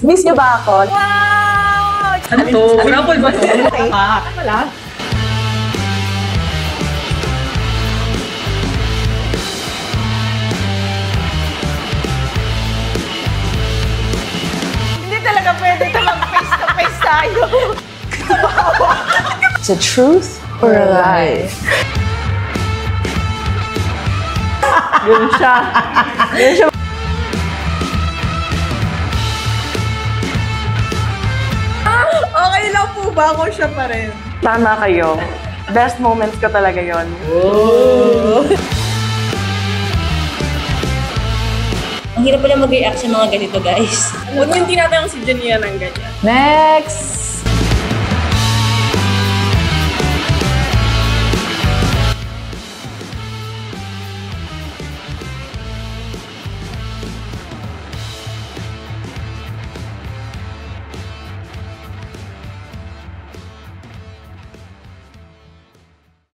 Miss niyo ba ako? Wow! Ano to? Grapple ba to? Wala. Hindi talaga pwede ito mag-face to face tayo. Is it truth or a lie? Yun siya. Yun siya. Okay lang po ba kung siya pa rin? Tama kayo. Best moments ko talaga yon. Oh. Ang hirap pala mag-react sa mga ganito, guys. Huwag yung tinatanong si Jania ng ganyan. Next!